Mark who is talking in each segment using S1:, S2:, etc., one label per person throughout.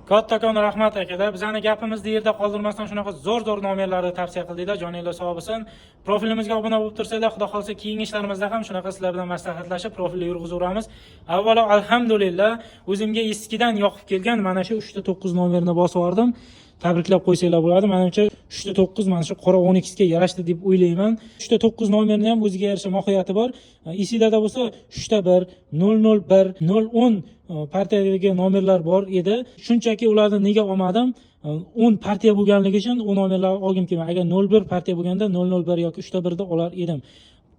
S1: Kattakon rahmat akalar. Bizning gapimizni yerda qoldirmasdan shunaqa zo'r nomerlarni tavsiya qildinglar. Joninglar sog' bo'lsin. Profilimizga obuna bo'lib tursanglar, xudo xolsa keyingi ishlarimizda ham shunaqa sizlar bilan maslahatlashib profilni yurg'izaveramiz. Avvalo alhamdulillah, o'zimga eskidan yoqib kelgan mana shu 3-9 nomerni bosib yubordim. Tabriklab qo'ysanglar bo'ladi. Menimcha 3-9 mana shu qora 12 ga yarashdi deb o'ylayman. 3-9 nomerni ham o'ziga yarasha mohiyati bor. Esingizda bo'lsa 3-1, 001, 010 partiyadagi nomerlar bor edi. Shunchaki ularni nega olmadim? 10 partiya bo'lganligi uchun u nomerlarni olgim kelmadi. Agar 01 partiya bo'lganda 001 yoki 3-1 da olar edim.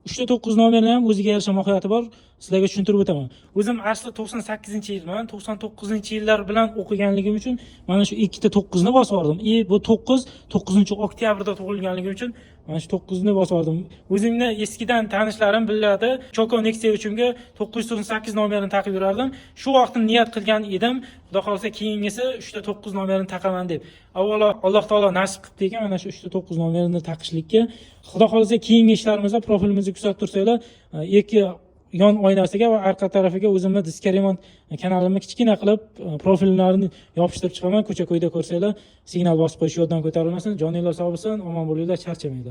S1: 3-9 nomerni ham o'ziga yarasha mohiyati bor. Sizlarga tushuntirib o'taman. O'zim asli 98-yilman. 99-yillar bilan o'qiganligim uchun mana shu 2-9 ni bosib yubordim. Bu 9-oktyabrda tug'ilganligim uchun mana shu 9 ni bosib yubordim. O'zimni eskidan tanishlarim biladi. Choko Nexia uchunga 908 nomerini taqib yurardim. Shu vaqtda niyat qilgan edim. Xudo xolsa keyingisi 3-9 nomerini taqaman deb. Avvalo Alloh taolo nasib qildi ekan mana shu 3-9 nomerini taqishlikka. Xudo xolsa keyingi ishlarimizda profilimizni kuzatib tursanglar, ikki yon oynasiga va orqa tarafiga o'zimni disk remont kanalimni kichkina qilib profillarni yopishtirib chiqaman. Ko'cha-ko'yda ko'rsanglar, signal bosib qo'yish yoddan ko'tarilmasin. Joninglar sog' bo'lsin, omon bo'linglar, charchamaydi.